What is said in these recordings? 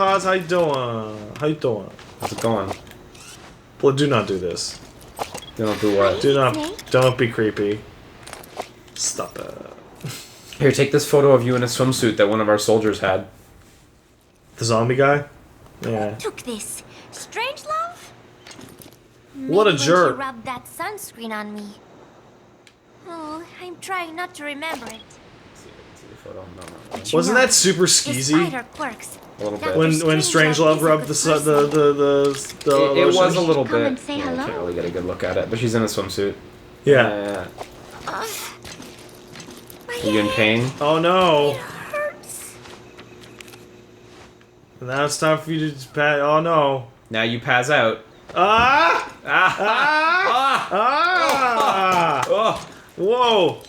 Paz. How you doing? How you doing? How's it going? Well, do not do this. Don't do what? Don't be creepy. Stop it. Here, take this photo of you in a swimsuit that one of our soldiers had. The zombie guy? Yeah. Who took this? Strangelove? What a jerk. She rubbed that sunscreen on me. Oh, I'm trying not to remember it. Wasn't that super His skeezy? spider quirks. A little bit. When Strangelove rubbed the It was a little Come bit. and say Yeah, I hello. can't really get a good look at it, but she's in a swimsuit. Yeah. My Are you in pain? Oh no. It hurts. Now it's time for you to pat. Oh no. Now you pass out. Ah! Ah! Ah! Oh! Whoa!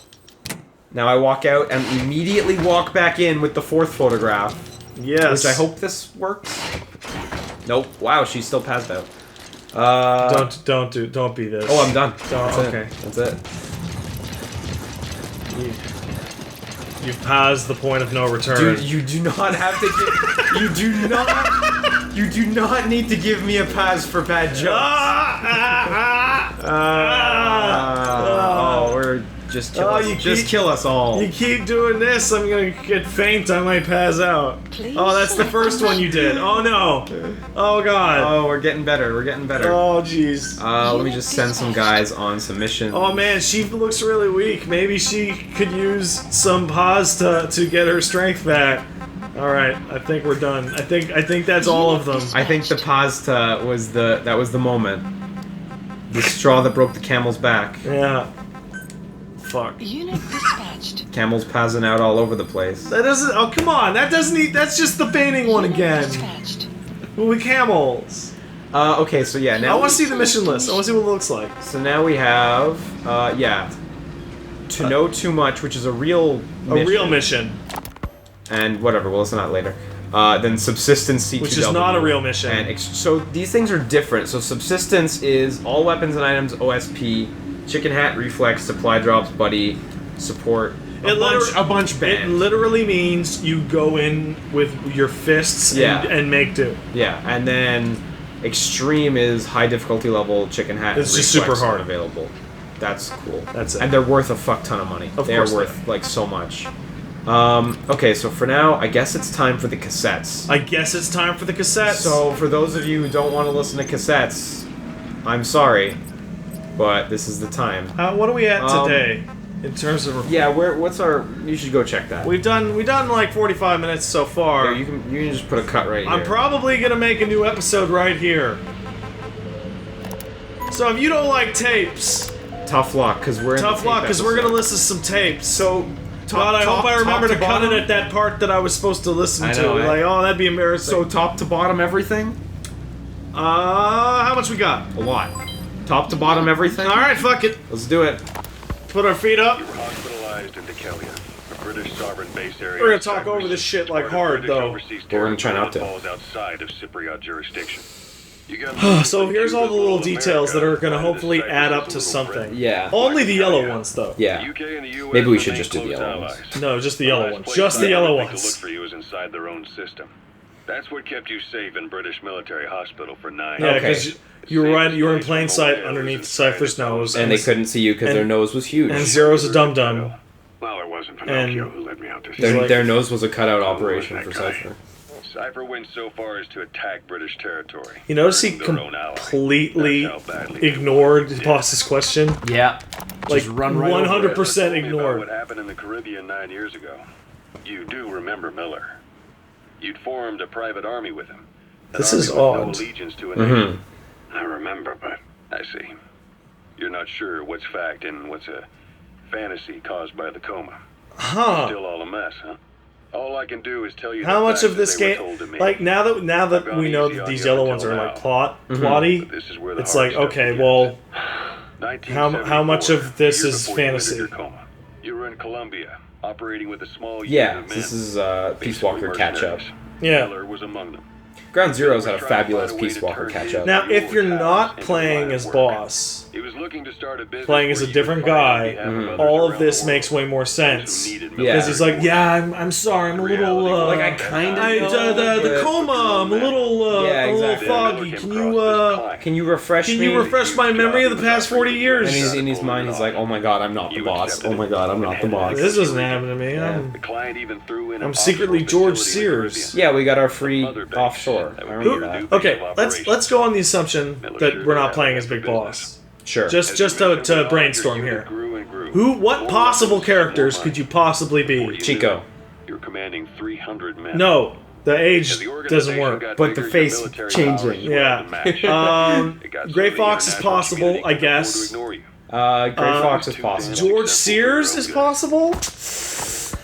Now I walk out and immediately walk back in with the fourth photograph. Yes. Which I hope this works. Nope. Wow, she's still passed out. Don't be this. Oh, I'm done. Don't, That's okay. it. That's it. You've passed the point of no return. Dude, you do not have to give... You do not need to give me a pass for bad jokes. Oh, we're... Just kill us. Just kill us all. You keep doing this, I'm gonna get faint, I might pass out. Please. Oh, that's the first one you did. Oh no. Oh god. Oh, we're getting better. We're getting better. Oh jeez. Let me just send some guys on some missions. Oh man, she looks really weak. Maybe she could use some pause to get her strength back. Alright, I think we're done. I think that's all of them. I think the pasta was the moment. The straw that broke the camel's back. Yeah. Fuck. Unit dispatched. Camel's passing out all over the place. That doesn't. Oh come on! That doesn't. That's just the painting one again. Dispatched. With camels. Okay, so yeah, now I want to see the mission list. I want to see what it looks like. So now we have, yeah, to know too much, which is a real mission. And whatever, we'll listen to that later. Then subsistence C2W. Which is not a real mission. And so these things are different. So subsistence is all weapons and items OSP, chicken hat, reflex, supply drops, buddy, support, a bunch banned. It literally means you go in with your fists and make do. Yeah, and then extreme is high difficulty level, chicken hat, It's and just reflex super hard. aren't available. That's cool. That's it. And they're worth a fuck ton of money. They are worth like so much. Okay, so for now, I guess it's time for the cassettes. So for those of you who don't want to listen to cassettes, I'm sorry, but this is the time. What are we at today in terms of? Yeah, what's our? You should go check that. We've done like 45 minutes so far. Here, you can just put a cut right here. I'm probably gonna make a new episode right here. So if you don't like tapes, tough luck, because we're gonna listen to some tapes. So. God, I hope I remember to cut it at that part that I was supposed to listen to. Like, oh, that'd be embarrassing. So top to bottom everything? How much we got? A lot. Top to bottom everything? Alright, fuck it. Let's do it. Put our feet up. You were hospitalized in Decalia, a British sovereign base area. We're gonna talk over this shit like hard, though. We're gonna try not to. Falls outside of Cypriot jurisdiction. So here's all the little details that are gonna hopefully add up to something. Yeah. Only the yellow ones, though. Yeah. Maybe we should just do the yellow ones. No, just the yellow ones. Just the yellow ones. To look for you is inside their own system. That's what kept you safe in British military hospital for 9 years. Yeah, because you were right. You were in plain sight underneath Cypher's nose, and they couldn't see you because their nose was huge. And Zero's a dum dum. Well, it wasn't Pinocchio who led me out to their nose was a cutout operation for Cypher. Cypher went so far as to attack British territory. You notice he completely ignored the boss's question? Yeah. Like, 100% ignored. What happened in the Caribbean 9 years ago. You do remember Miller. You'd formed a private army with him. This is odd. No allegiance to a nation. I remember, but I see. You're not sure what's fact and what's a fantasy caused by the coma. Huh. Still all a mess, huh? All I can do is tell you how much of this game, like now that we know that these yellow ones are like plotty, it's like okay, well, how much of this is fantasy? You were in Colombia, operating with a small unit of men. This is Peace Walker catch up. Yeah. Miller was among them. Ground Zero's had a fabulous Peace Walker catch up. Now, if you're not playing as boss, He was looking to start a business playing as a different guy, all of this makes way more sense. Because he's like, yeah, I'm sorry, I'm a little, like, I kind of the coma, I'm a little, exactly. foggy. Can you refresh my memory of the past 40 years? And in his mind, he's like, oh my god, I'm not the boss. Oh my god, I'm not the boss. This doesn't happen to me. I'm secretly George Sears. Yeah, we got our free offshore. I remember that. Okay, let's go on the assumption that we're not playing as Big Boss. Sure. Just to brainstorm here. What possible characters could you possibly be? Chico. You're commanding 300 men. No, the age doesn't work. But the face changing. Yeah. Gray Fox is possible, I guess. Gray Fox is possible. George Sears is possible?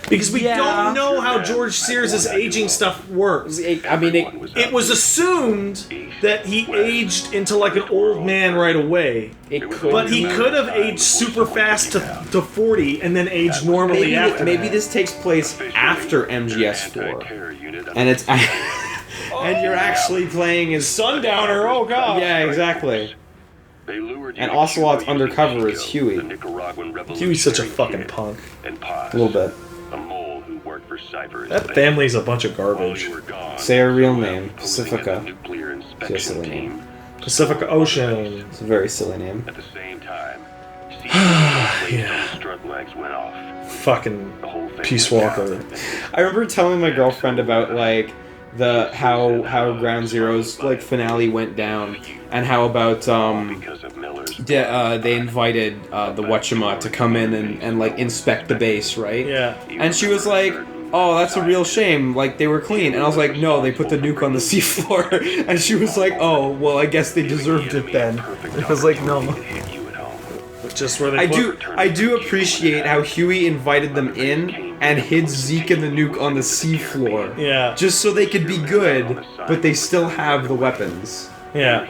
Because we don't know how George Sears' aging stuff works. I mean, it was assumed that he aged into like an old man right away. But he could have aged super fast to 40 and then aged normally after. Maybe this takes place after MGS4. And it's and you're actually playing as Sundowner, oh god. Yeah, exactly. And Ocelot's undercover is Huey. Huey's such a fucking punk. A little bit. A mole who worked for Cypher. That family's a bunch of garbage. Say her real name, Pacifica. It's a silly name. Pacific Ocean. It's a very silly name. At the same time, yeah. legs went off. Fucking Peace Walker. I remember telling my girlfriend about like how Ground Zero's like finale went down, and how about they invited the Whatchama to come in and like inspect the base, right? Yeah. And she was like, oh, that's a real shame, like they were clean. And I was like, no, they put the nuke on the seafloor. And she was like, oh, well, I guess they deserved it then. I was like, no. Just where they I do appreciate how Huey invited them in and hid Zeke and the nuke on the seafloor. Yeah. Just so they could be good, but they still have the weapons. Yeah.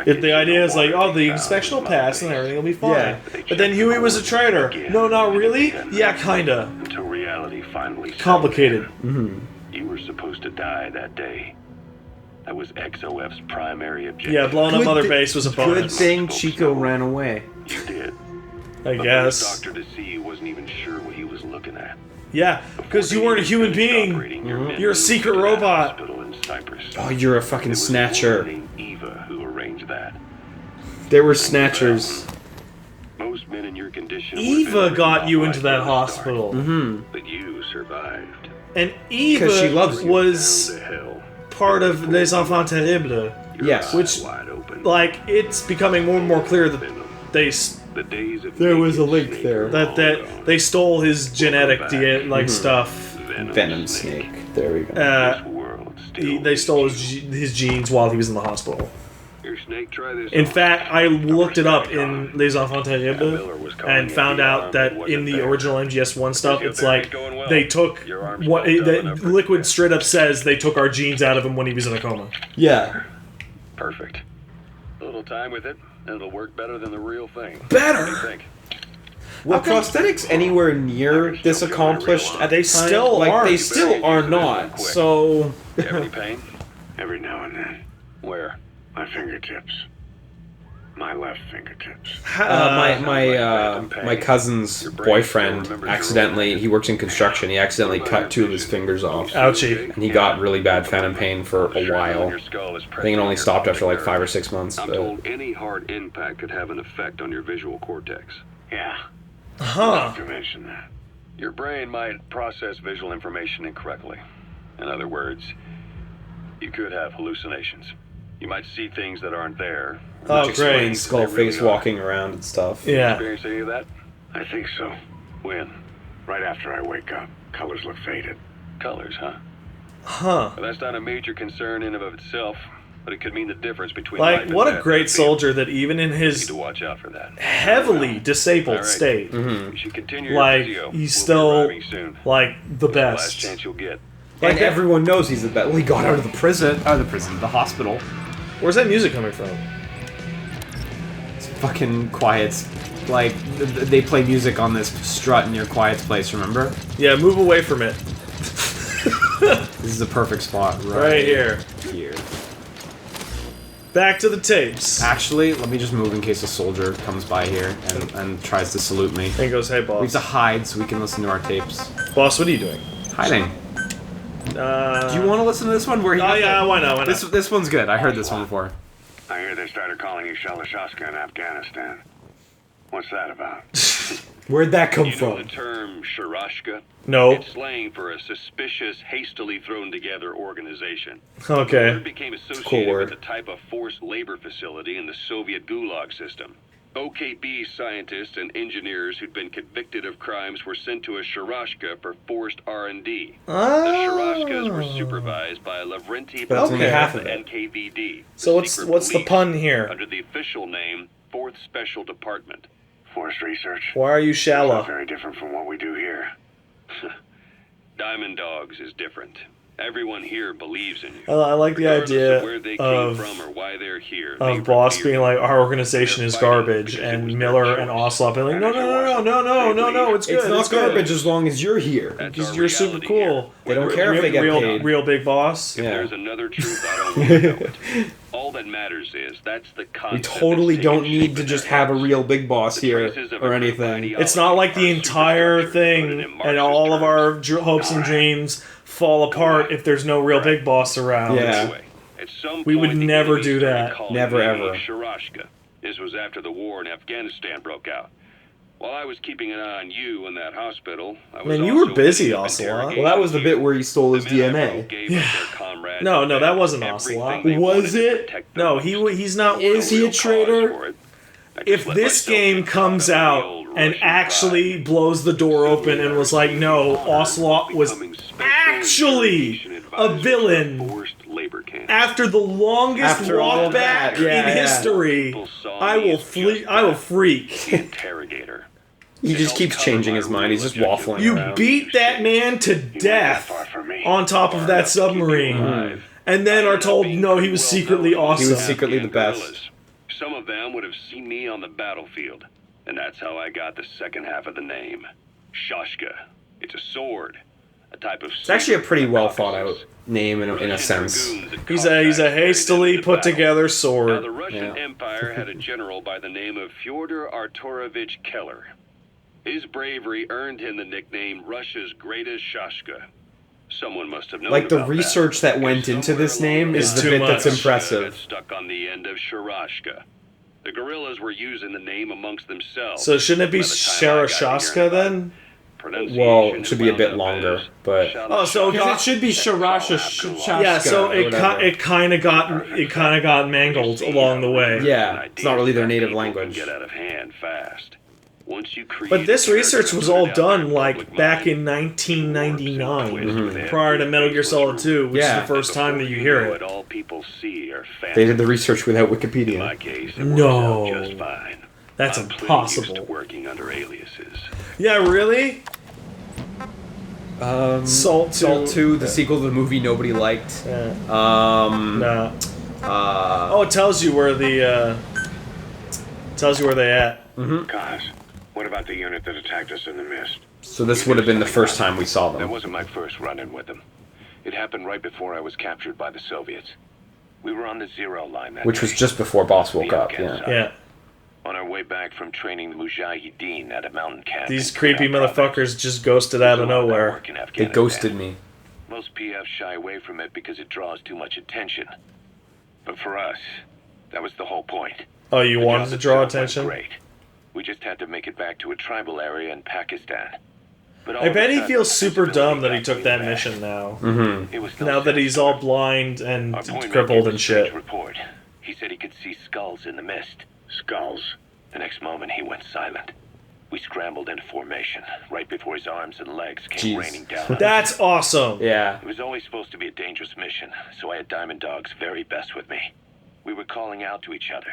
If the idea is like, oh, the inspection will pass and everything will be fine. Yeah. But then Huey was a traitor. No, not really? Yeah, kinda. Until reality finally complicated. Mm-hmm. You were supposed to die that day. That was XOF's primary objective. Yeah, blowing up Mother Base was a bonus. Good thing Chico ran away. You did. I guess. The doctor to see you wasn't even sure what he was looking at. Yeah, because you weren't a human being. Mm-hmm. You're a secret robot. Oh, you're a fucking snatcher. Eva who arranged that. There were snatchers. Most men in your condition. Eva got you into that hospital. Mm-hmm. But you survived. And Eva she loves you. was part of Les Enfants Terribles. Yes. Which, like, it's becoming more and more clear that there was a link there. That they stole his genetic stuff. Venom Snake. There we go. They stole his genes while he was in the hospital. In fact, I looked it up in Les Enfants Terribles and found out that in the original MGS1 stuff, it's like they took Liquid straight up says they took our genes out of him when he was in a coma. Yeah. Perfect. A little time with it, and it'll work better than the real thing. Better. What do you think? Were prosthetics anywhere near this accomplished at they the time? still like, aren't. They still are not. So. You have any pain? Every now and then. Where? My fingertips. My left fingertips. My cousin's boyfriend accidentally, he works in construction, he accidentally cut 2 of his fingers off. Ouchie. And he got really bad phantom pain for a while. I think it only stopped after like 5 or 6 months. I'm told any hard impact could have an effect on your visual cortex. Yeah. Huh. You mentioned that. Your brain might process visual information incorrectly. In other words, you could have hallucinations. You might see things that aren't there. Oh, great. Skullface walking around and stuff. Yeah. Experience any of that? I think so. When? Right after I wake up. Colors look faded. Colors, huh? Huh. Well, that's not a major concern in and of itself, but it could mean the difference between like, life and what a death. great soldier that even in You his need to watch out for that. heavily disabled state, You should continue your like, physio. he's We'll be still, arriving soon. like, the It's the last best. chance you'll get. And everyone knows he's the best. Well, he got out of the prison. The hospital. Where's that music coming from? It's fucking Quiet's. Like, they play music on this strut near Quiet's place, remember? Yeah, move away from it. This is the perfect spot. Right here. Here. Back to the tapes. Actually, let me just move in case a soldier comes by here and tries to salute me. And goes, hey, boss. We have to hide so we can listen to our tapes. Boss, what are you doing? Hiding. Do you want to listen to this one? Why not? Why not? This one's good. I heard this one before. I hear they started calling you Shalashaska in Afghanistan. What's that about? Where'd that come from? from? The term Sharashka? No. It's slang for a suspicious, hastily thrown together organization. Okay. The word became associated with the type of forced labor facility in the Soviet Gulag system. OKB scientists and engineers who'd been convicted of crimes were sent to a Sharashka for forced R&D. The Sharashkas were supervised by a Lavrenti That's only half of it. NKVD. So what's the pun here? Under the official name, 4th Special Department. Forced research. Why are you shallow? Not very different from what we do here. Diamond Dogs is different. Everyone here believes in you. I like the idea where they came from or why they're here. Of Boss being like, our organization is garbage, and Miller and Ocelot being like, no, it's good. It's not garbage as long as you're here. Because you're super cool. They don't care if they get paid. Real big boss. If there's another truth, I don't want to know it. All that matters is that's the concept. We totally don't need to just have a real big boss here or anything. It's not like the entire thing and all of our hopes and dreams fall apart if there's no real big boss around. Yeah. We would never do that. Never ever. Sharashka. This was after the war in Afghanistan broke out. While I was keeping an eye on you in that hospital, I was you were busy, Ocelot. Well, that was the bit where he stole his DNA. Yeah. No, that wasn't Ocelot. Was it? No, he's not. Is he a traitor? If this game comes out and actually blows the door open and was like, no, Ocelot was actually a villain after the longest walk back in history, I will freak. Interrogator. He just keeps changing his mind. He's just waffling You around. beat that man to death on top of that submarine, and then are told, no, he was secretly awesome. He was secretly the best. Some of them would have seen me on the battlefield, and that's how I got the second half of the name. Shashka. It's a sword. A type of... It's actually a pretty well thought out name in a sense. He's a hastily put together sword. Now, the Russian Empire had a general by the name of Fyodor Arturovich Keller. His bravery earned him the nickname Russia's greatest Shashka. Someone must have known like the about research that went into this name is the bit that's impressive. Stuck on the end of Sharashka. The guerrillas were using the name amongst themselves. So shouldn't it be Sharashka then? Well, it should be a bit longer, but so it should be Sharashka. Yeah, so it kind of got mangled along the way. Yeah, it's not really their native language. Get out of hand fast. But this research was all done like back in 1999, prior to Metal Gear Solid 2, which is the first time that you hear it. They did the research without Wikipedia. No, that's impossible. Working under aliases. Yeah, really? Salt 2, the sequel to the movie nobody liked. Yeah. Nah. It tells you where they at. Mm-hmm. Guys, what about the unit that attacked us in the mist? So this would have been the first time we saw them. That wasn't my first run-in with them. It happened right before I was captured by the Soviets. We were on the zero line that Which was just before Boss woke up, Yeah. On our way back from training the Mujahideen at a mountain camp. These creepy motherfuckers just ghosted out of nowhere. They ghosted me. Most PFs shy away from it because it draws too much attention. But for us, that was the whole point. Oh, you wanted to draw attention? Great. We just had to make it back to a tribal area in Pakistan. But I bet he feels super dumb that he took that mission now. Mm-hmm. Now that he's all blind and crippled and shit. Report. He said he could see skulls in the mist. Skulls. The next moment he went silent. We scrambled into formation right before his arms and legs came raining down. That's awesome. Yeah. It was always supposed to be a dangerous mission, so I had Diamond Dog's very best with me. We were calling out to each other.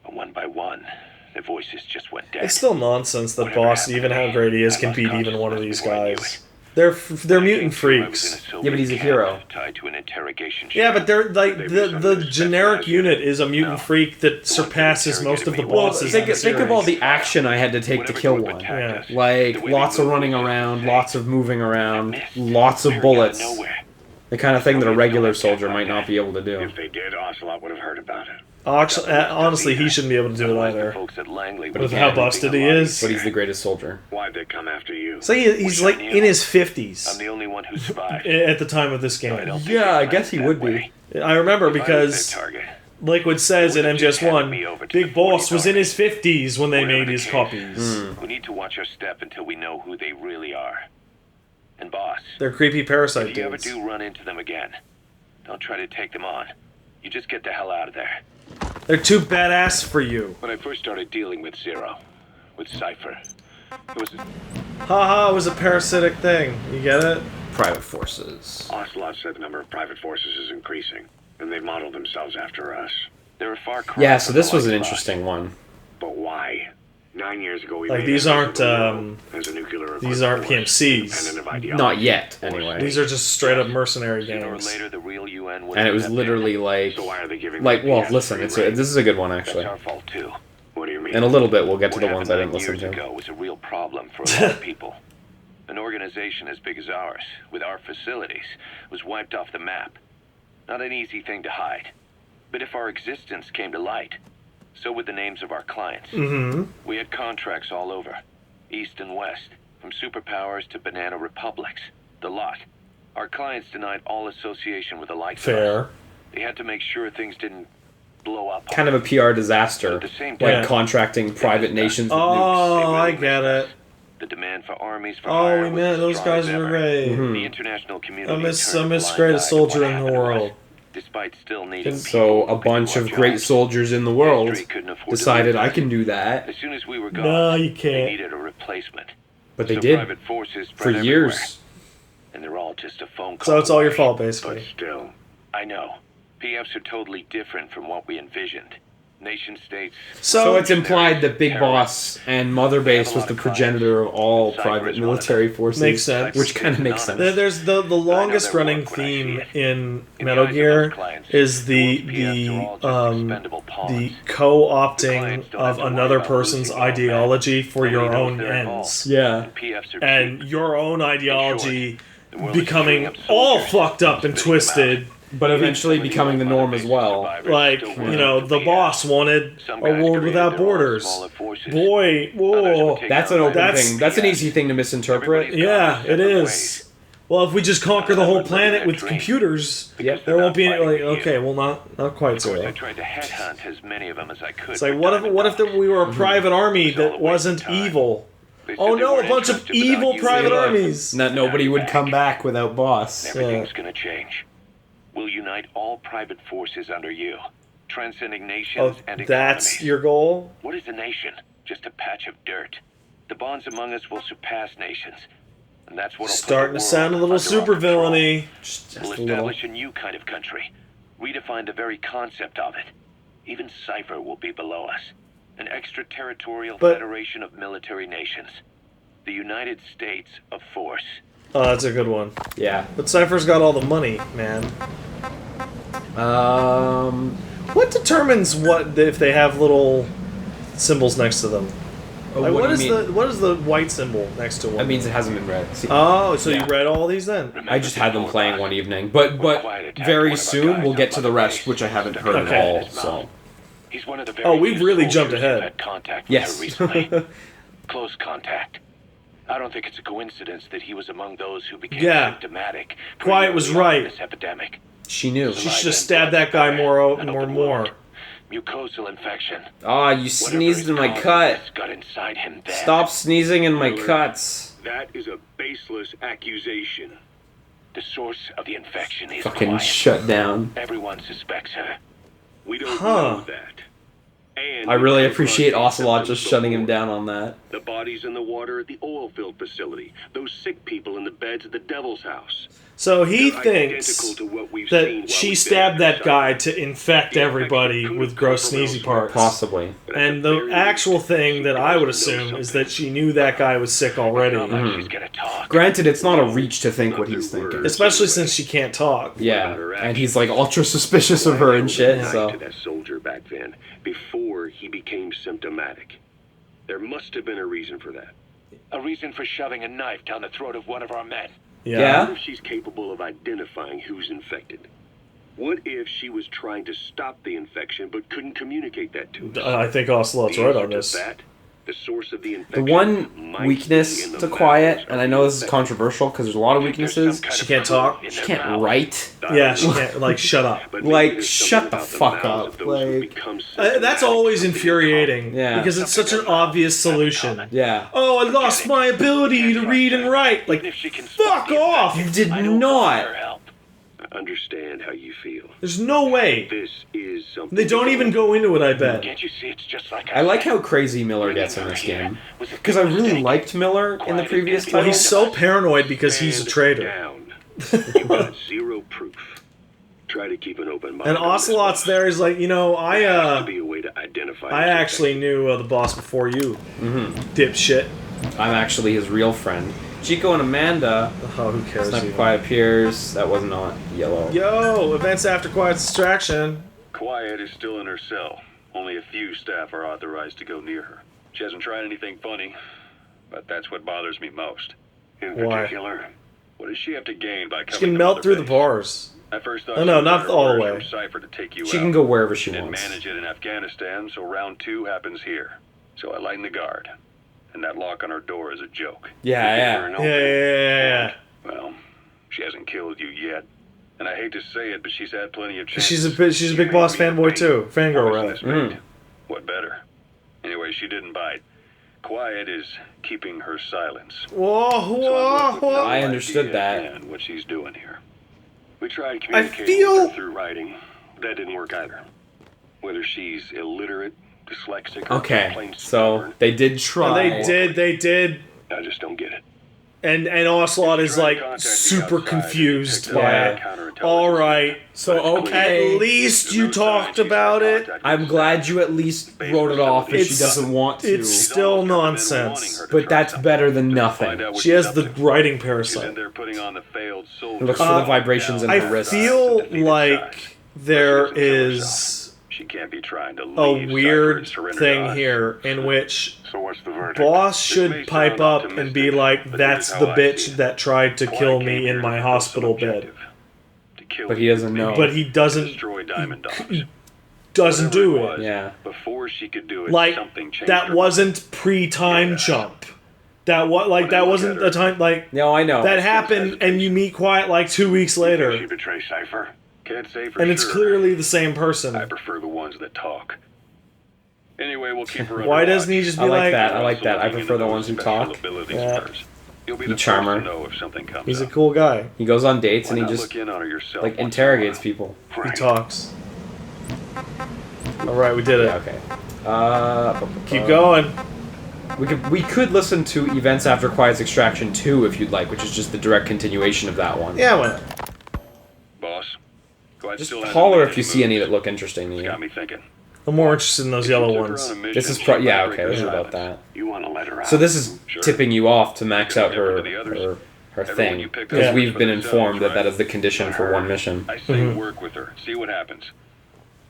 But one by one, their voices just went dead. It's still nonsense that Boss, even how great he is, can beat even one of these guys. They're mutant freaks. Yeah, but he's a hero. Tied to an interrogation yeah, but they're like the generic unit is a mutant freak that surpasses most of the bosses. Think of all the action I had to take to kill one. Yeah. Like lots of running around, lots of moving around, lots of bullets. The kind of thing that a regular soldier might not be able to do. If they did, Ocelot would have heard about it. Honestly, he shouldn't be able to do it either. With how busted he is. But he's the greatest soldier. Why'd they come after you? So he's like in his 50s. I'm the only one who survived. At the time of this game. Yeah, I guess he would be. I remember because Liquid says in MGS1, Big Boss was in his 50s when they made his copies. We need to watch our step until we know who they really are. And boss, they're creepy parasite if you ever dudes. do run into them again, don't try to take them on. You just get the hell out of there. They're too badass for you. When I first started dealing with Zero, with Cypher, it was... Haha, it was a parasitic thing. You get it? Private forces. Ocelot said the number of private forces is increasing, and they modeled themselves after us. They're a far cry. Yeah, so this was an interesting one. But why? 9 years ago, we like made these aren't these aren't PMCs. Not yet, anyway. These are just straight up mercenary games. Later, the real UN and it was literally like, so why are they giving well, listen, this is a good one actually. That's our fault too. What do you mean? In a little bit, we'll get to What the ones I didn't happened listen 9 years to. ago was a real problem for a lot of people. An organization as big as ours, with our facilities, was wiped off the map. Not an easy thing to hide. But if our existence came to light, so would the names of our clients. We had contracts all over, east and west, from superpowers to banana republics, the lot. Our clients denied all association with the likes of us. They had to make sure things didn't blow up. Kind of a PR disaster, like contracting private nations with nukes. Oh, I get it. The demand for armies for oh man, those guys are great. The international community I miss greatest soldier in the world. Despite still needing so a bunch of great soldiers in the world decided I can do that. As soon as we were gone, no, you can't. They needed a replacement. But they did private forces for years. And they're all just a phone call. So it's all your fault, basically. But still, I know. PFs are totally different from what we envisioned. Nation states. So it's implied that Big Boss and Mother Base was the progenitor of all private military forces. Makes sense. Which kind of makes sense. There's the longest running theme in Metal Gear is the co-opting of another person's ideology for your own ends. Yeah. And your own ideology becoming all fucked up and twisted. But eventually becoming the norm as well. Like, you know, the boss wanted a world without borders. Boy, whoa. That's an open thing. That's an easy thing to misinterpret. Yeah, it is. Well, if we just conquer the whole planet with computers, there won't be any, like, okay, well, not quite so. I tried to headhunt as many of them as I could. It's like, what if we were a private army that wasn't evil? Oh no, a bunch of evil private armies! That nobody would come back without boss. Everything's gonna change. We'll unite all private forces under you, transcending nations and economies. That's your goal? What is a nation? Just a patch of dirt. The bonds among us will surpass nations. And that's what'll starting to sound a little super villainy. We'll establish a new kind of country. Redefine the very concept of it. Even Cypher will be below us. An extraterritorial federation of military nations. The United States of Force. Oh, that's a good one. Yeah. But Cypher's got all the money, man. What determines what if they have little symbols next to them? Like, what is the white symbol next to one? That means it hasn't been read. See, oh, so you read all these then? I just had them playing one evening, but very soon we'll get to the rest, which I haven't heard at all. So. He's one of the very we've really jumped ahead. Contact with yes. her recently. Close contact. I don't think it's a coincidence that he was among those who became symptomatic. Quiet was right. This epidemic. She knew. She should have stabbed that guy more. Mucosal infection. Ah, you sneezed in my cut. Got inside him then. Stop sneezing in my cuts. That is a baseless accusation. The source of the infection is fucking quiet. Shut down. Everyone suspects her. We don't know that. And I really appreciate Ocelot just shutting him down on that. The bodies in the water at the oil field facility. Those sick people in the beds at the Devil's House. So he thinks that she stabbed that guy to infect everybody with gross sneezy parts. Possibly. And the actual thing that I would assume is that she knew that guy was sick already. Granted, it's not a reach to think what he's thinking. Especially since she can't talk. Yeah, and he's like ultra suspicious of her and shit, so. To that soldier back then, before he became symptomatic. There must have been a reason for that. A reason for shoving a knife down the throat of one of our men. Yeah? What if she's capable of identifying who's infected? What if she was trying to stop the infection but couldn't communicate that to us? I think Ocelot's right on this. The source of the infection. The one weakness to Quiet, and I know this is controversial because there's a lot of weaknesses. She can't talk. She can't write. Yeah, she can't. Like, shut up. Like, shut the fuck up. Like, that's always infuriating. Yeah. Because it's such an obvious solution. Yeah. Oh, I lost my ability to read and write. Like, fuck off! You did not. Understand how you feel. There's no way. This is something. They don't even go into it, I bet. Can't you see it's just like I like how crazy Miller gets in this game. Because I really liked Miller in the previous Well, title. he's so paranoid because he's a traitor. You got zero proof. Try to keep an open mind. And Ocelot's there is like, I actually infection. knew the boss before you, dipshit. I'm actually his real friend. Chico and Amanda. Oh, who cares? Sniper Quiet appears. That was not yellow. Yo, events after Quiet's distraction. Quiet is still in her cell. Only a few staff are authorized to go near her. She hasn't tried anything funny, but that's what bothers me most. In Why? particular, What does she have to gain by coming She can to melt Mother through the Base? bars. I first thought Oh, no, she not got all the orders way. from Cypher to take you She out. can go wherever she Didn't wants. manage it in Afghanistan, so round 2 happens here. So I lighten the guard. And that lock on her door is a joke. Yeah. Yeah. Well, she hasn't killed you yet. And I hate to say it, but she's had plenty of chances. She's a big boss fanboy too. Fangirl, Poisonous rather. bait. What better? Anyway, she didn't bite. Quiet is keeping her silence. Whoa, So I'm left with no I understood idea that. and what she's doing here. We tried I communicating feel- with her through writing. That didn't work either. Whether she's illiterate, dyslexic, or Okay, plain so stubborn, they did try. They did. I just don't get it. And Ocelot is like Tried contacting super outside confused and picked by Yeah. it. counterintelligence. Alright, So, okay. at least you talked about it. I'm glad you at least wrote it off if she It's- doesn't want to. it's still nonsense. But that's better than nothing. She has the writing She's in parasite. there putting on the failed soldier. Looks for the vibrations in I her wrist. feel like there is She can't be trying to a leave weird Cypher and surrender thing to us. here in which So what's the verdict? boss This may should pipe sound up and be optimistic, like, but that's here's the how I see bitch it. that tried to Quiet kill came me here in to my fulfill hospital some bed. objective. To kill But he doesn't know. But he doesn't destroy Diamond Dogs. doesn't Whatever do was, it. Yeah. Before she could do it, Like, something changed that her. wasn't pre-time jump. That wasn't a time, like, No, I know. that happened and you meet Quiet like 2 weeks She later. betray Cypher. Can't say for And it's sure. clearly the same I person. prefer the ones that talk. Anyway, we'll keep her under Why doesn't he watch. just be I like like, that. I like Also that. I looking prefer into the those ones who special talk. abilities Yeah. of hers. You'll be You the charmer. first to know if something comes he's a up. cool guy. He goes on dates Why and he not just look in on her yourself like once in a interrogates while? people. He talks. Alright, we did it. Yeah, okay. Keep going. We could listen to Events After Quiet's Extraction 2 if you'd like, which is just the direct continuation of that one. Yeah, why not? Boss, Quiet Just still hasn't holler made if you any see any moves. that look interesting to It's you. got me thinking. I'm more interested in those yellow If you took her ones. on a mission, This is she pro- might yeah, break okay, her this is about silence. that. You want to let her out? So this is Sure. tipping you off to max out Different her than the others. her Everyone thing, you pick because up we've for been themselves, informed that right? that is the condition for one mission. I say work with her. See what happens.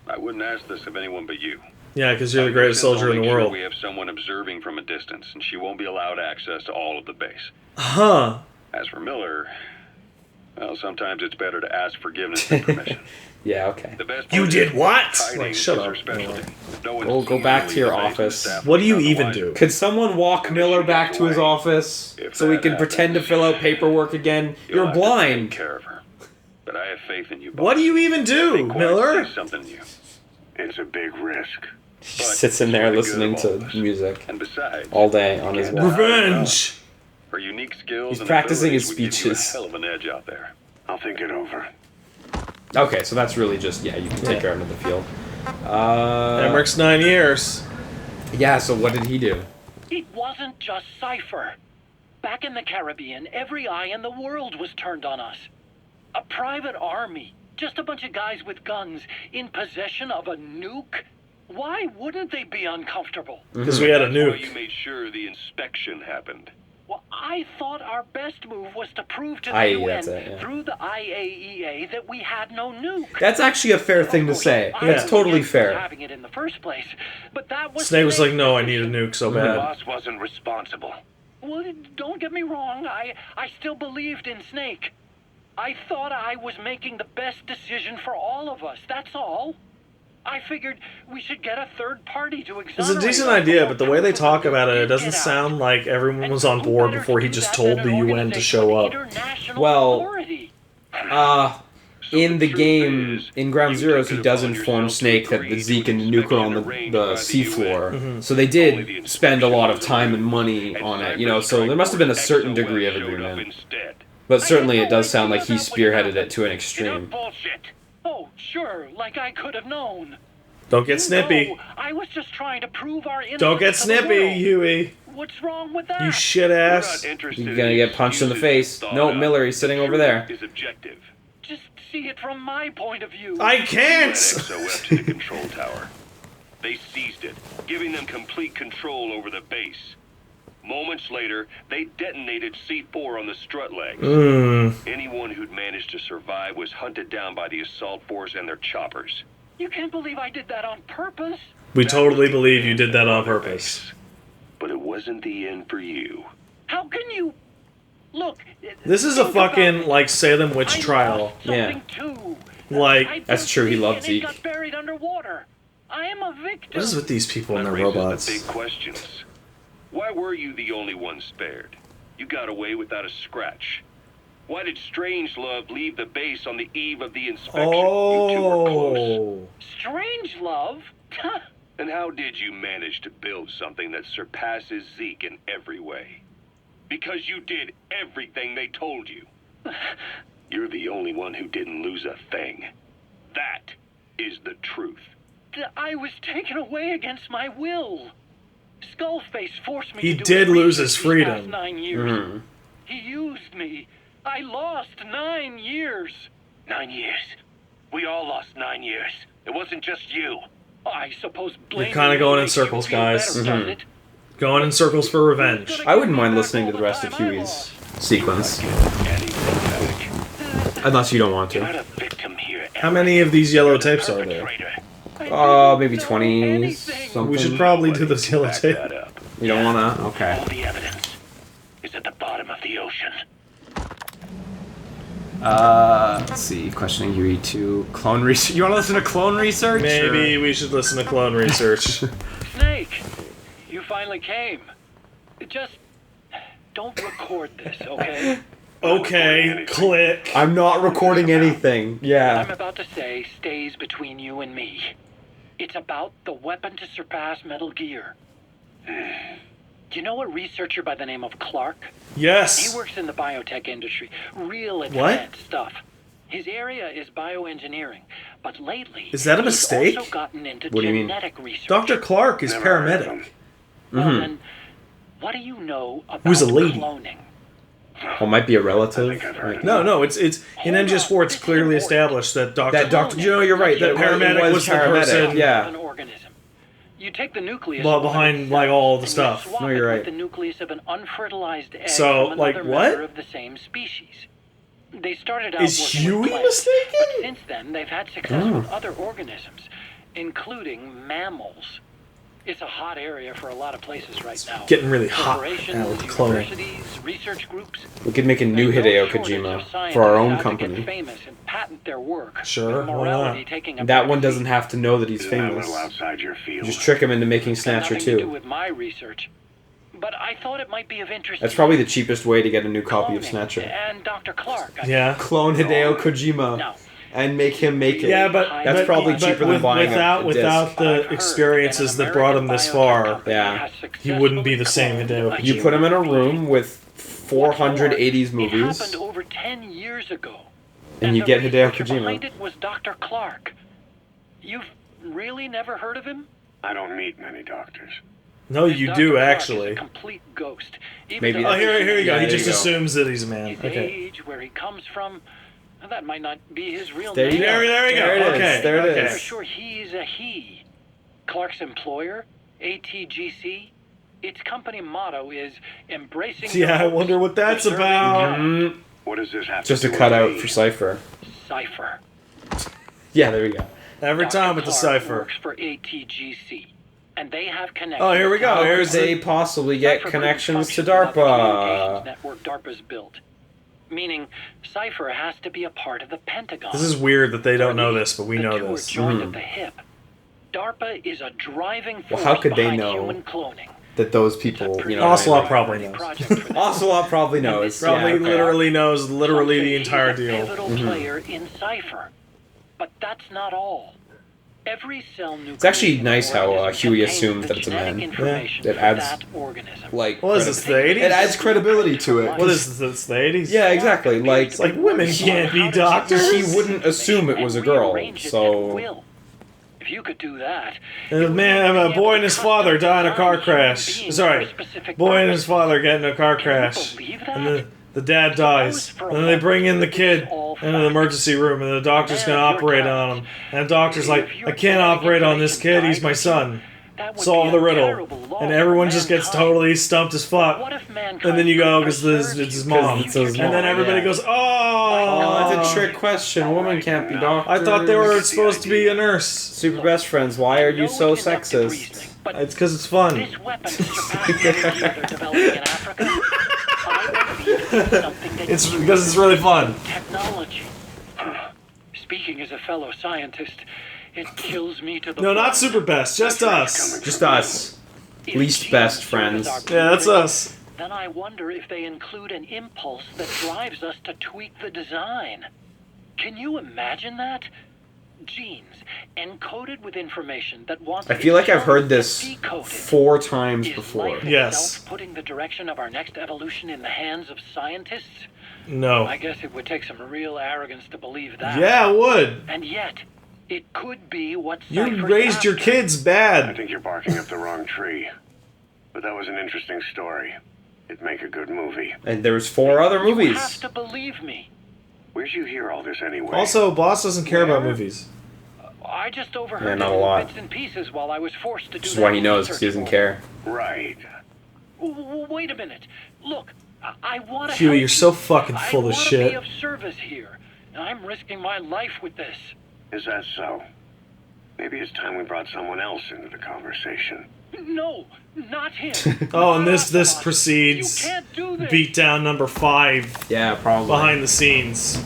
I wouldn't ask this of anyone but you. Yeah, because you're the greatest Missions will soldier in the make sure world. We have someone observing from a distance, and she won't be allowed access to all of the base. Huh. As for Miller, well, sometimes it's better to ask forgiveness than permission. Yeah, okay. The best You part did is what? hiding Like, is shut her up. specialty. No one Go sees back you to your leave the base and office. staff What do you will be even none the do? wiser. Could someone walk Miller back to his office If so he that can pretend to happens, fill out paperwork again? You'll You're have to take blind. care of her. But I have faith in you, boss. What do you even do, Quiet Miller? sees something new. It's a big risk. He sits in there listening to music And besides, all day on his walk. Revenge! her unique skills He's and practicing abilities his would give you a speeches. hell of an edge out there. I'll think it over. Okay, so that's really just, yeah, you can take Yeah. her out of the field. Emmerich's 9 years. Yeah, so what did he do? It wasn't just Cypher. Back in the Caribbean, every eye in the world was turned on us. A private army, just a bunch of guys with guns, in possession of a nuke? Why wouldn't they be uncomfortable? Because we had a That's why you nuke. made sure the inspection happened. Well, I thought our best move was to prove to the Aye, UN that's it, yeah. through the IAEA that we had no nuke. That's actually a fair thing to say. I That's was totally against fair. having it in the first place, but that was Snake was like, Snake's no, I need a decision. nuke so The bad. boss wasn't responsible. Well, don't get me wrong. I still believed in Snake. I thought I was making the best decision for all of us. That's all. I figured we should get a third party to exonerate. It's a decent idea, but the way they talk about it doesn't sound like everyone was on board before he just told the UN to show up. Well, in the game, in Ground Zeroes, he does inform Snake that the Zeke and the nuke are on the seafloor. So they did spend a lot of time and money on it, you know, so there must have been a certain degree of agreement. But certainly it does sound like he spearheaded it to an extreme. Oh, sure, like I could have known. Don't get snippy. No, I was just trying to prove our innocence. Don't get snippy, Huey. What's wrong with that? You shit ass. You're gonna get punched in the face. No, Miller, he's sitting over there. Just see it from my point of view. I can't! XOF to the control tower. They seized it, giving them complete control over the base. Moments later, they detonated C4 on the strut legs. Anyone who'd managed to survive was hunted down by the assault force and their choppers. You can't believe I did that on purpose. We totally believe you did that on purpose. But it wasn't the end for you. How can you... Look... This is a fucking, like, Salem witch trial. Yeah. Too. Like... That's true, he loved Zeke. Got buried underwater. I am a victim. What is with these people and their That raises robots? the big questions. Why were you the only one spared? You got away without a scratch. Why did Strangelove leave the base on the eve of the inspection? You two were close. Strangelove? And how did you manage to build something that surpasses Zeke in every way? Because you did everything they told you. You're the only one who didn't lose a thing. That is the truth. I was taken away against my will. Skullface forced me He to do did it lose these his freedom. past 9 years. He used me. I lost 9 years. 9 years. We all lost 9 years. It wasn't just you. I suppose You're kind of going in circles, guys. Going in circles for revenge. I wouldn't mind listening to the rest of Huey's sequence. Unless you don't want to. How many of these yellow tapes are there? Maybe 20 something. We should probably do this yellow tape. You don't wanna? Okay. All the evidence is at the bottom of the ocean. Let's see. Questioning Huey 2. Clone research. You wanna listen to clone research? Maybe we should listen to clone research. Snake, you finally came. Just don't record this, okay? Okay, click. I'm not recording anything. What Yeah. I'm about to say stays between you and me. It's about the weapon to surpass Metal Gear. You know a researcher by the name of Clark? Yes. He works in the biotech industry. Real advanced stuff. His area is bioengineering, but lately Is that a he's mistake? also gotten into What do you mean? genetic research. Dr. Clark is paramedic. Well, then, what do you know about Who's a lady? cloning? Well, might be a relative. Right. No, it's in MGS4. It's clearly established that Dr. That doctor. You know, you're right. That paramedic was the person. Yeah. An organism. You take the nucleus Well, of one behind, of like, cells all the and you stuff. swap No, it you're with right. the nucleus of an unfertilized egg So, from like, another what? member of the same species. They started out Is working Huey with plants, mistaken? but since then they've had success with other organisms, including mammals. It's a hot area for a lot of places right now. Getting really hot Corporations, now with cloning. universities, research groups. We could make a new There's no Hideo shortage of Kojima scientists for our own out to get company. famous and patent their work. Sure, with why morality not? taking a That one backseat. doesn't have to know that he's Isn't that a famous. little outside your field? Just trick him into making It's got Snatcher nothing to do 2. with my research, but I thought it might be of interest. That's to probably you. the cheapest way to get a new copy of Cloning Snatcher. And Dr. Clark. Yeah. Clone Hideo Kojima No. and make him make it. Yeah, but That's but- probably but cheaper than buying without a without disc. But I've the heard experiences that that an brought him American this biotech far. company Yeah. has He wouldn't be the successfully same Hideo cloned You put him in a room with What's 400 more, 80s It movies. happened over 10 years ago. And you the get Hideo researcher Kojima. behind it was Dr. Clark. You've really never heard of him? I don't meet many doctors. No, you Dr. do Clark is actually. a complete ghost. Even Maybe though Oh, here you go. Yeah, He there just you go. assumes that he's a man. his Okay. age, where he comes from, that might not be his real There you name. go. There you go. There it is. Okay. There it okay. For is. sure, he's a he. Clark's employer, ATGC, its company motto is embracing. the Yeah, I hopes, wonder what that's preserving about. talent. What does this have Just to a do cutout with for me? Cypher. Cipher. Yeah, there we go. Every Dr. time with the Clark cipher. works for ATGC, and they have connections. Oh, here we go. How could they possibly get connections to DARPA? Network DARPA's built. Meaning, Cypher has to be a part of the Pentagon. This is weird that they don't know this, but we know the two this. are joined at the hip. DARPA is a driving force Well, how could they behind know human cloning. that those people, you know... Ocelot probably knows. Ocelot probably knows. Probably literally knows literally the entire He's a deal. pivotal player in Cypher. But that's not all. Every cell nucleus It's actually nice how organism Huey contains assumes the that it's a man. genetic information It for adds, that organism. like... What is this, the 80s? It adds credibility to it. What is this, the 80s? Yeah, exactly. Like, It's like women can't be doctors. he wouldn't assume it was a girl, so... If you could do that, And a boy and his father die in a car crash. Sorry, boy and his father get in a car crash, and the dad dies. And then they bring in the kid into the emergency room, and the doctor's gonna operate on him. And the doctor's like, I can't operate on this kid. He's my son. Solve the riddle. And everyone just gets totally stumped as fuck. And then you go, because it's his mom. And then everybody goes, Oh, oh, that's a trick question. A woman can't be doctor. I thought they were supposed to be a nurse. Super best friends, why are you so sexist? It's because it's fun. This weapon surpasses they're developing in Africa. I believe something that It's because it's really fun. technology. Speaking as a fellow scientist, it kills me to the No, bone. not super best. Just us. Just us. If Least genes best serve friends. as our Yeah, that's blueprint, us. Then I wonder if they include an impulse that drives us to tweak the design. Can you imagine that? Genes encoded with information that wants I feel like I've heard itself this decoded. 4 times Is before. life Yes. itself putting the direction of our next evolution in the hands of scientists? No. I guess it would take some real arrogance to believe that. Yeah, it would. And yet, it could be what You Cypher's raised your after. kids I bad. think you're barking up the wrong tree. But that was an interesting story. It'd make a good movie. And there's 4 other You have movies. to believe me. Where'd you hear all this anyway? Also, Boss doesn't care about movies. I just overheard Yeah, not a little lot. bits and pieces while I was forced to do Which is that why he knows, because he research doesn't for care. Right. Wait a minute. Look, I want to Huey, help you're so you. fucking full of I want to shit. be of service here. And I'm risking my life with this. Is that so? Maybe it's time we brought someone else into the conversation. No, not him. Oh, and Not this Ocelot. precedes You can't do this. beatdown number 5 Yeah, probably. behind the scenes.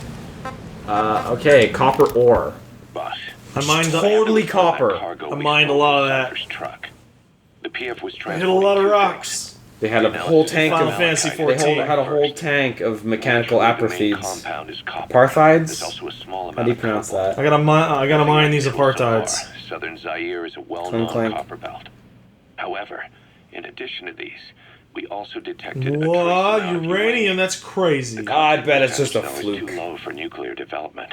Okay, copper ore. Boss. I mind Totally copper. I mind a lot of that. Truck. The PF was I hit a lot of rocks. They had a whole tank Final of... Fantasy They 14. had a whole tank of mechanical apathides. Compound is copper. Parthides? There's also a small How amount do you of pronounce cobalt. that? I gotta mine these apartheids. Southern Zaire is a well-known Clink, clink. copper belt. However, in addition to these, we also detected a trace What? amount of Uranium? That's crazy. I bet it's just a Concentration is fluke. too low for nuclear development.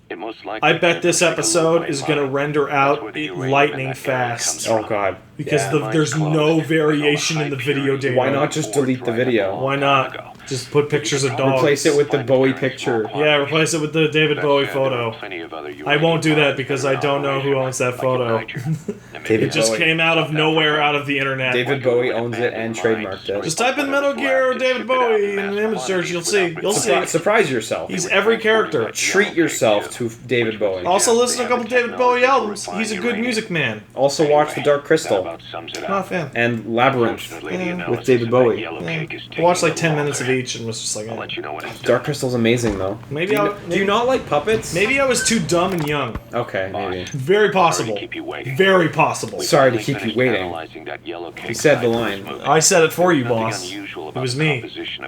It most likely I bet came this from episode Shingaloo is gonna mine. render That's out where the uranium in lightning that area fast. comes Oh god. Because Yeah, there's mine's no closed. variation There's in no the high video purity data. Why not just delete the video? Why not? Just put pictures of dogs. Replace it with the Bowie picture. Yeah, replace it with the David That Bowie said, there were photo. plenty of other I won't do that uranium because mines I don't know who in owns that operation, photo. like nitrogen. And David It just Bowie. came out of nowhere out of the internet. David Bowie owns it and trademarked it. Just type in Metal Gear or David Bowie in the image search, you'll see. You'll see. Surprise yourself. He's every character. Treat yourself to David Bowie. Also listen to a couple David Bowie albums. He's a good music man. Also watch The Dark Crystal Not a fan. and Labyrinth with David Bowie. I watched like 10 minutes of each and was just like, I'll eh. let you know when it's Dark Crystal's amazing though. Maybe Do you not like puppets? Maybe I was too dumb and young. Okay, maybe. Very possible. keep you waiting. Very possible. Sorry to keep you waiting. You said the line. I said it for you, boss. It was me.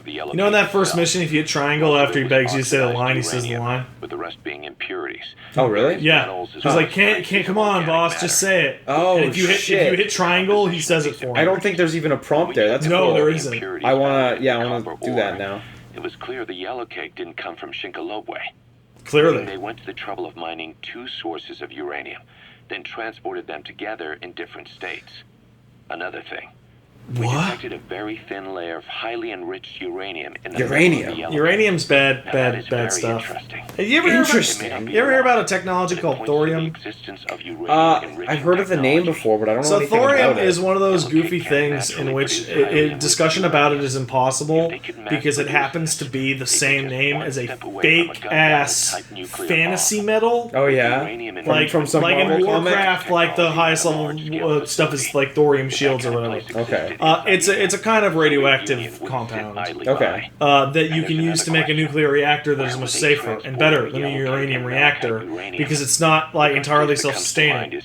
You know in that first mission, if you hit triangle after he begs you to say the line, he says the line? With the rest being impurities. Oh really? Yeah. He's like, can't, come on, boss, just say it. Oh And if you shit. hit triangle, he says it for you. I don't think there's even a prompt there. That's No, cool. there isn't. I wanna do that now. It was clear the yellow cake didn't come from Shinkalobwe. Clearly. They went to the trouble of mining 2 sources of uranium, then transported them together in different states. Another thing, We What? detected a very thin layer of highly enriched uranium in the Uranium? middle of the element. Uranium's bad, Now, that is bad very stuff. interesting. Have you ever heard Interesting. about, you ever hear about a technology It called points to the thorium? existence of uranium-enriching I've heard of the name technology. before, but I don't know So anything thorium about it. is one of those Allocate goofy can things in naturally which produce highly discussion enriched about it uranium. is impossible If they could mass because it produce happens to this, be the they'd be same just name one as a step away from a fake gun-battle ass type nuclear fantasy bomb. metal. Oh yeah, Uranium and Like from some like in Marvel comic? Warcraft, like the highest level stuff is like thorium shields or whatever. Okay. It's a kind of radioactive compound Okay. that you can use to make a nuclear reactor that is much safer and better than a uranium reactor because it's not like entirely self-sustaining.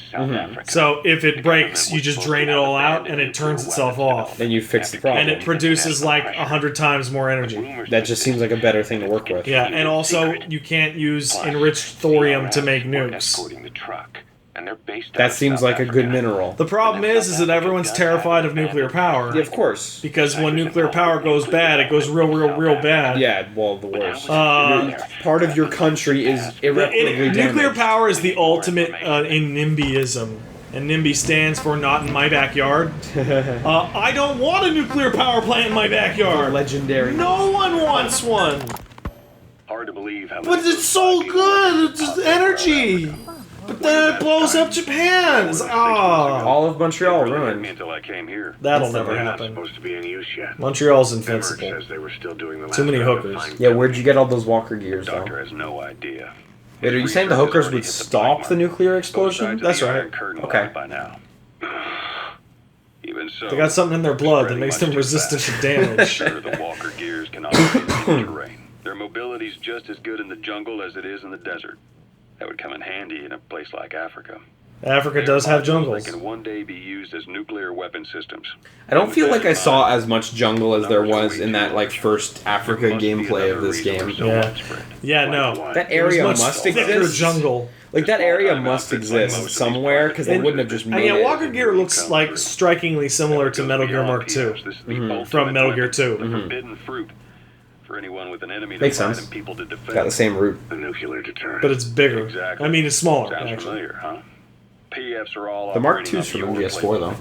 So if it breaks, you just drain it all out and it turns itself off, Then you fix the problem. and it produces like 100 times more energy. That just seems like a better thing to work with. Yeah, and also you can't use enriched thorium to make nukes. That seems like a good mineral. The problem is that everyone's terrified of nuclear power. Yeah, of course. Because when nuclear power goes bad, it goes real bad. Yeah, well, the worst. Part of your country is irreparably damaged. Nuclear power is the ultimate in NIMBYism. And NIMBY stands for not in my backyard. I don't want a nuclear power plant in my backyard. Legendary. No one wants one. Hard to believe how But it's so good. It's just energy. But then it blows up Japan. All of Montreal ruined. Until I came here. That'll never They're not happen. supposed to be in use yet. Montreal's Everett invincible. says they were still doing the Too many last round of hookers. fine Yeah, where'd you get all those Walker gears, Doctor though? has no idea. Wait, are you saying the hookers would stop the nuclear explosion? That's right. Okay. By now. Even so, They got something in their blood that makes them resistant to damage. Sure, the Walker gears can operate in the terrain. Their mobility's just as good in the jungle as it is in the desert. That would come in handy in a place like Africa. Africa does have jungles. That can one day be used as nuclear weapon systems. I don't feel like I saw as much jungle as there was in that like first Africa gameplay of this game. Yeah. Yeah, no. That area It was much must thicker exist. jungle. Like that area must exist somewhere because they wouldn't have just And made yeah, it. Walker Gear looks like strikingly similar to Metal Gear Mark II from Metal Gear 2. Forbidden fruit for anyone with an enemy to Makes fight sense. and people to defend. Got the same route. The nuclear deterrent. But it's bigger. Exactly. I mean, it's smaller, Sounds actually. familiar, huh? PFs are all The Mark operating II's from on the MGS4 old though.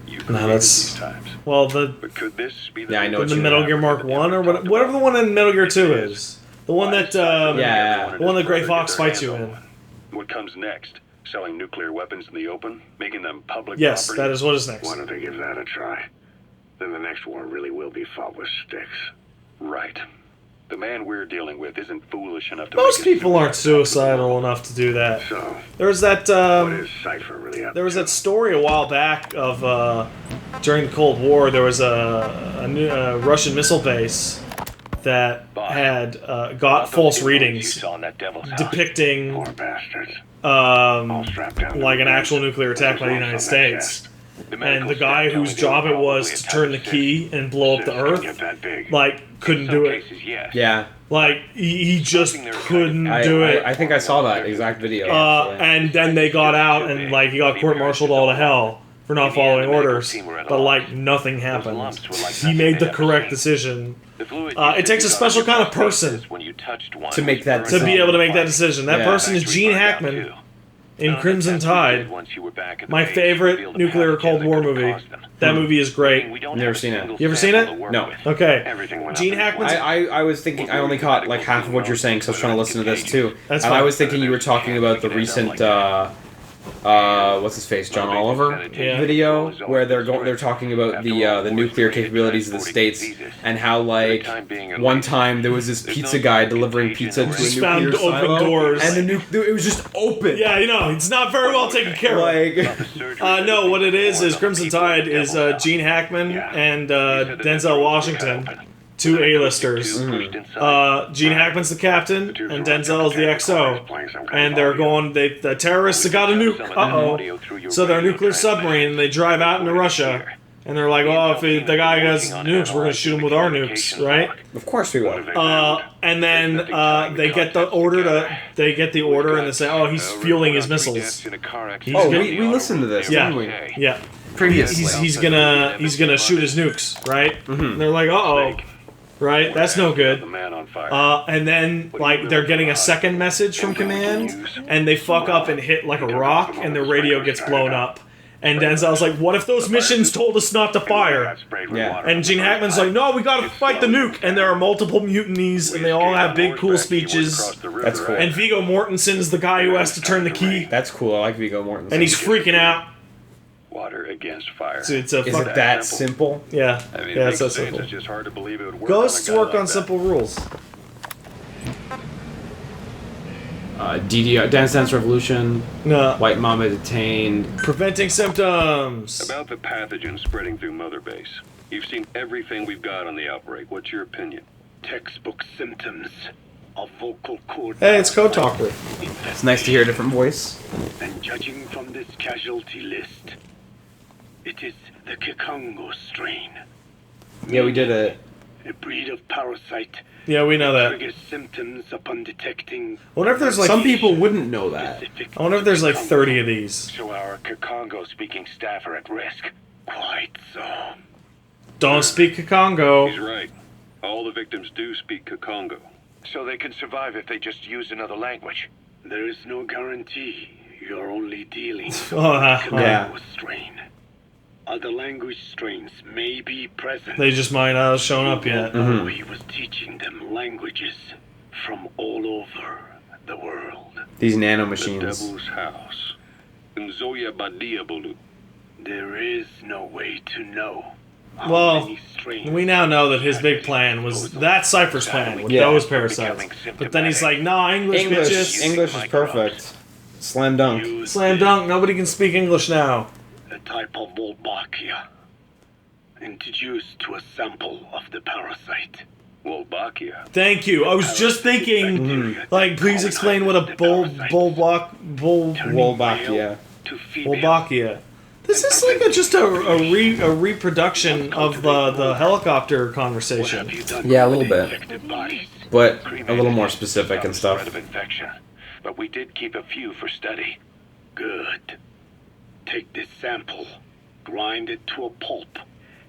You No, created that's- these times. Well, the But could this be the Yeah, I know what the you Metal mean. Gear Mark 1 or whatever the one in Metal Gear 2 is. The one that, Yeah. the one that Gray Fox fights you in. What comes next? Selling nuclear weapons in the open? Making them public Yes, property? that is what is next. Why don't they give that a try? Then the next war really will be fought with sticks. Right. The man we're dealing with isn't foolish enough to Most make a people aren't suicidal enough to do that. So, There was that, what is Cypher really up there was to? that story a while back of, during the Cold War, there was a new Russian missile base that had got false readings depicting Poor bastards. All strapped down to like the an actual bench. nuclear attack by the Lumps United on their States. chest. And the guy whose job it was to turn the key and blow up the Cysts can get Earth, that big. like, couldn't do it. Yeah. Like, he just couldn't do it. I think I saw that exact video. actually. And then they got out and, like, he got court-martialed all to hell for not following orders. But, like, nothing happened. He made the correct decision. It takes a special kind of person To make that to be able to make that decision. That person is Gene Hackman in Crimson Tide, my favorite nuclear Cold War movie. That movie is great. Never seen it. You ever seen it? No. Okay. Everything went Gene up in Hackman's... I was thinking, I only caught like half of what you're saying, so I was trying to listen to this too. That's and I fine. was thinking you were talking about the recent, what's his face, John Oliver Yeah. video, where they're talking about the nuclear capabilities of the states, and how like one time there was this pizza guy delivering pizza to a Just nuclear found open silo, doors. and it was just open. Yeah, you know, it's not very well taken care of. Like, No, what it is Crimson Tide is Gene Hackman and Denzel Washington, two A-listers. Gene Hackman's the captain, and Denzel's the XO. And they're going, the terrorists have got a nuke. Uh-oh. So they're a nuclear submarine, and they drive out into Russia. And they're like, oh, if the guy has nukes, we're going to shoot him with our nukes, right? of course we will. And then they get the order and they say, oh, he's fueling his missiles. Oh, we listened to this, didn't we? Yeah. Previously. He's gonna shoot his nukes, right? And they're like, uh-oh. Right? That's no good. And then, like, they're getting a second message from command, and they fuck up and hit, like, a rock, and their radio gets blown up. And Denzel's like, what if those missions told us not to fire? Yeah. And Gene Hackman's like, no, we gotta fight the nuke. And there are multiple mutinies, and they all have big, cool speeches. That's cool. And Viggo Mortensen's the guy who has to turn the key. That's cool. I like Viggo Mortensen. And he's freaking out. Water against fire. Is it that simple? Yeah. I mean, Yeah, it it's so makes sense. simple. It's just hard to believe it would work. Ghosts on a guy work like on that. simple rules. DDR, Dance Dance Revolution. No. White Mama detained. Preventing symptoms. About the pathogen spreading through Mother Base. You've seen everything we've got on the outbreak. What's your opinion? Textbook symptoms of vocal cord. Hey, it's Code Talker. It's nice to hear a different voice. And judging from this casualty list, it is the Kikongo strain. Yeah, we did it. A breed of parasite. Yeah, we know that. Triggers symptoms upon detecting. I wonder if there's like... Some people wouldn't know that. I wonder if there's like 30 of these. So our Kikongo-speaking staff are at risk. Quite so. Don't speak Kikongo. He's right. All the victims do speak Kikongo. So they can survive if they just use another language. There is no guarantee. You're only dealing with Yeah. Kikongo strain. Other language strains may be present. They just might not have shown up yet. Oh, he was teaching them languages from all over the world. These The nanomachines. Devil's House. Nzoya Badiabolu. There is no way to know. how Well, many strains we now know that his big plan was that Cypher's plan with Yeah. those parasites. But then he's like, nah, English bitches. English is perfect. Slam dunk. used Slam dunk, nobody can speak English now. a type of Wolbachia introduced to a sample of the parasite. Wolbachia. Thank you. I was just thinking, like, please explain what a Wolbachia. To female. Wolbachia. This is like a reproduction of the helicopter What conversation. have you done Yeah, a with little the bit. infected bodies? But a little more specific and Threat stuff. of infection, but we did keep a few for study. Good. Take this sample, grind it to a pulp,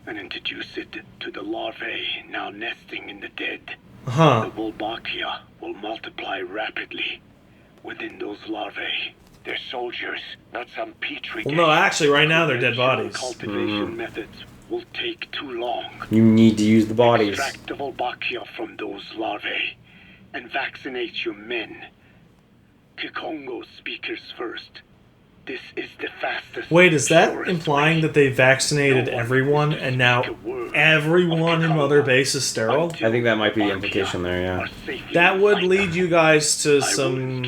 and introduce it to the larvae now nesting in the dead. Huh. The Wolbachia will multiply rapidly within those larvae. They're soldiers, not some petri Well, no, dish. actually, right now they're dead Conventional bodies. Cultivation methods will take too long. You need to use the bodies. Extract the Wolbachia from those larvae and vaccinate your men. Kikongo speakers first. This is the fastest. Wait, is that surest implying way. that they vaccinated everyone and now everyone in Mother Base is sterile? I think that might be the implication there, yeah. That would lead you guys to some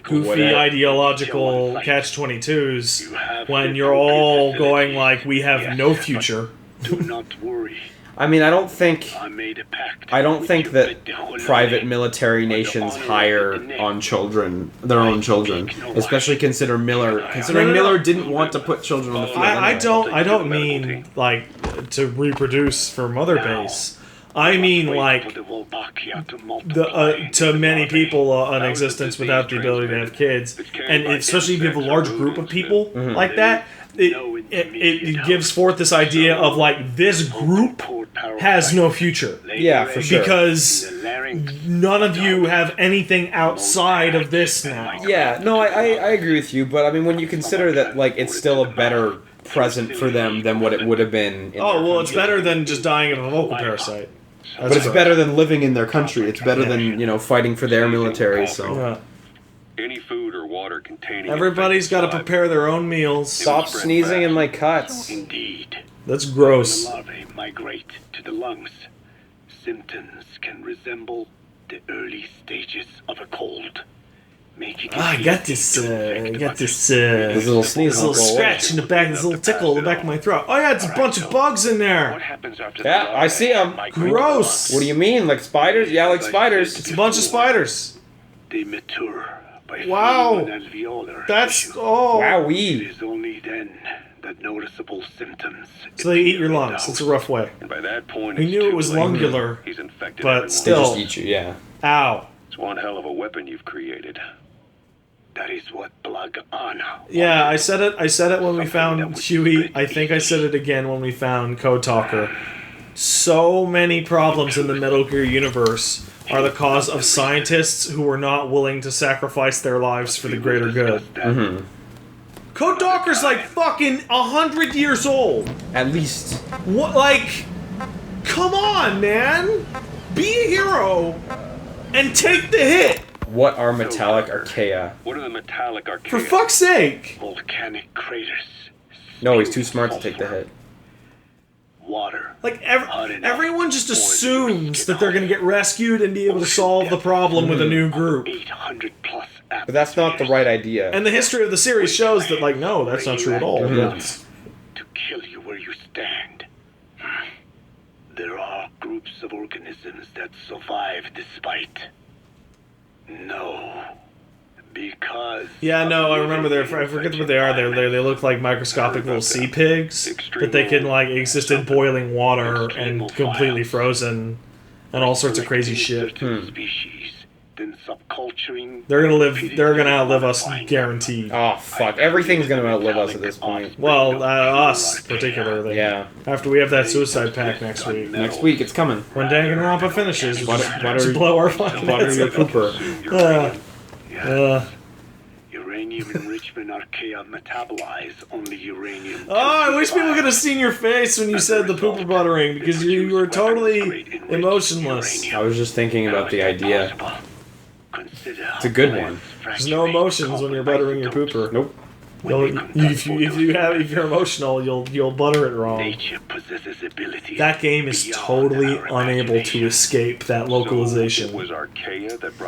goofy ideological catch-22s when you're all going like, we have no future. Do not worry. I mean, I don't think I made a pact. I don't with think you, that Bedouin. private military nations hire on children, their own children, especially considering Miller didn't want to put children on the field. I anyway. don't mean like to reproduce for Mother Base. I mean like to many people an existence without the ability to have kids, and especially if you have a large group of people like that. It gives forth this idea of like this group has no future. Yeah, for sure. Because none of you have anything outside of this now. Yeah, no, I agree with you, but I mean, when you consider that, like, it's still a better present for them than what it would have been. Oh, well, it's better than just dying of a vocal parasite. But it's better than living in their country. It's better than, fighting for their military, so. Yeah. Any food or water containing Everybody's got to infected prepare their own meals. Stop sneezing in my cuts. Indeed. That's When gross. the larvae migrate to the lungs, symptoms can resemble the early stages of a cold, making it I got easy this, to infect This little sneeze. this little scratch in the back, this little tickle in the back of my throat. Oh yeah, it's a bunch of bugs in What there. happens after Yeah, the I see 'em. Gross. What do you mean, like spiders? Yeah, like spiders. It's a bunch of spiders. They mature by Wow. forming an alveolar That's tissue. It Wowee. is only then that noticeable symptoms. So they eat your appear in lungs. the It's a host. rough way. And by that point, We it's knew it too was late. lungular, He's infected but everyone. They still. just eat you, yeah. Ow. It's one hell of a weapon you've created. That is what Blag Anna. Yeah, I said it. I said it when we found Huey. I think I said it again when we found Code Talker. So many problems in the Metal Gear universe are the cause of scientists who are not willing to sacrifice their lives for the greater good. Code Darker's like fucking 100 years old. At least. What, like, come on, man. Be a hero and take the hit. What are metallic archaea? What are the metallic archaea? For fuck's sake. Volcanic craters. No, he's too smart to take the hit. Water. Like, everyone just assumes that they're going to get rescued and be able to solve the problem with a new group. 800 plus. But that's not the right idea. And the history of the series shows that, like, no, that's not true at all. To kill you where you stand. There are groups of organisms that survive despite. No. Because... Yeah, no, I remember I forget what they are. They look like microscopic little sea pigs, but they can, like, exist in boiling water and completely frozen and all sorts of crazy shit. Species, then subculturing. They're gonna outlive us, guaranteed. Oh, fuck. Everything's gonna outlive us at this point. Well, us, particularly. Yeah. After we have that suicide pact next week. Next week, it's coming. When Danganronpa finishes, we'll just blow our fucking butter heads your up. pooper. Uranium enrichment archaea metabolize only uranium. Oh, I wish people could have seen your face when you said the pooper buttering, because you were totally emotionless. I was just thinking about the idea. It's a good one. There's no emotions when you're buttering your pooper. Nope. If you're emotional, you'll butter it wrong. That game is totally unable to escape that localization.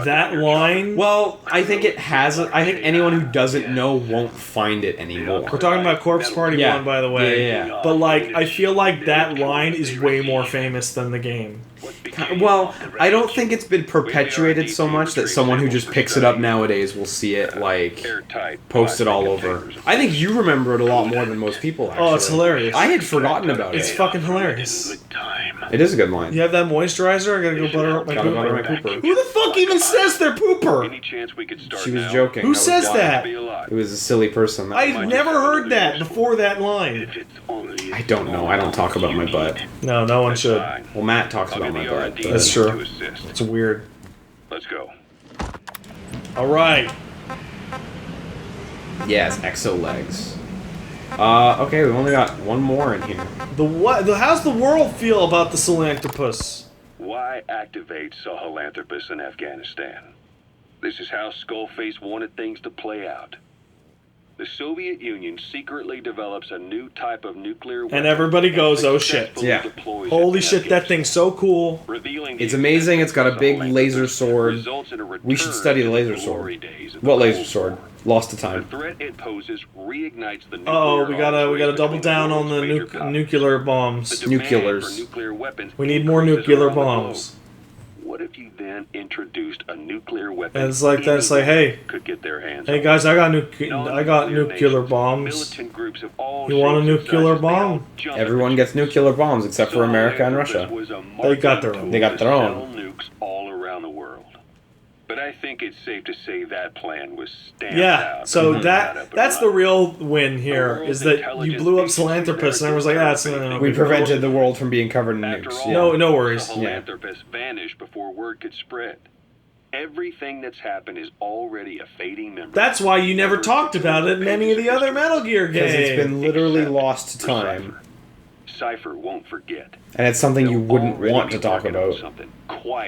That line. Well, I think it has. I think anyone who doesn't know won't find it anymore. We're talking about Corpse Party 1, by the way. Yeah. But like, I feel like that line is way more famous than the game. Well, I don't think it's been perpetuated so much that someone who just picks it up nowadays will see it, like, posted all over. I think you remember it a lot more than most people, actually. Oh, it's hilarious. I had forgotten about it. It's fucking hilarious. It is a good line. You have that moisturizer? I gotta go butter up my pooper. Who the fuck even says they're pooper? She was joking. Who says that? It was a silly person. I've never heard that before that line. I don't know. I don't talk about my butt. No, no one should. Well, Matt talks about my butt. That's true. It's weird. Let's go. Alright. Yeah, it's exo legs. Okay, we've only got one more in here. How's the world feel about the Sahelanthropus? Why activate Sahelanthropus in Afghanistan? This is how Skullface wanted things to play out. The Soviet Union secretly develops a new type of nuclear weapon. And everybody goes, oh shit. Yeah. Holy shit, that thing's so cool. It's amazing, it's got a big laser sword. We should study the laser sword. What laser sword? Lost to time. The threat it poses reignites the Oh, we gotta double down on the nuclear bombs. Nuclears. We need more nuclear bombs. What if you then introduced a nuclear weapon? And it's like that. It's like, hey, could get their hands hey guys, I got nuclear bombs. You want a nuclear bomb? Everyone gets nuclear bombs except for America and Russia. They got their own. They got their own. Nukes all around the world. But I think it's safe to say that plan was stamped out. So that's the real win here, is that you blew up Sahelanthropus and everyone's like, ah, it's we prevented the world from being covered in nukes. Yeah. No worries. Sahelanthropus vanished before word could spread. Everything that's happened is already a fading memory. That's why you never talked about it in any of the other Metal Gear games. Because it's been literally lost to time. Cypher won't forget. And it's something you wouldn't want to talk about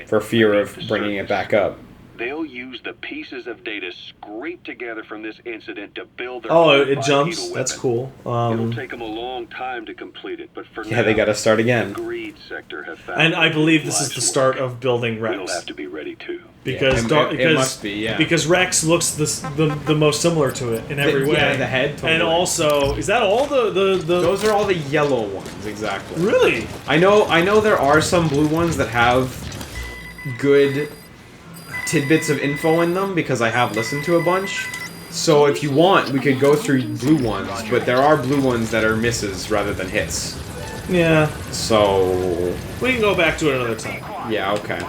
for fear of bringing it back up. They'll use the pieces of data scraped together from this incident to build their it jumps. That's cool. It'll take them a long time to complete it, but for now, they got to start again. The greed sector have found and I believe this is the start of building Rex. We'll have to be ready too. Because it must be, because Rex looks the most similar to it in every way. Yeah, the head. Totally. And also, is that all the Those are all the yellow ones, exactly. Really? I know there are some blue ones that have good tidbits of info in them because I have listened to a bunch. So if you want, we could go through blue ones, but there are blue ones that are misses rather than hits. Yeah. So we can go back to it another time. Yeah, okay.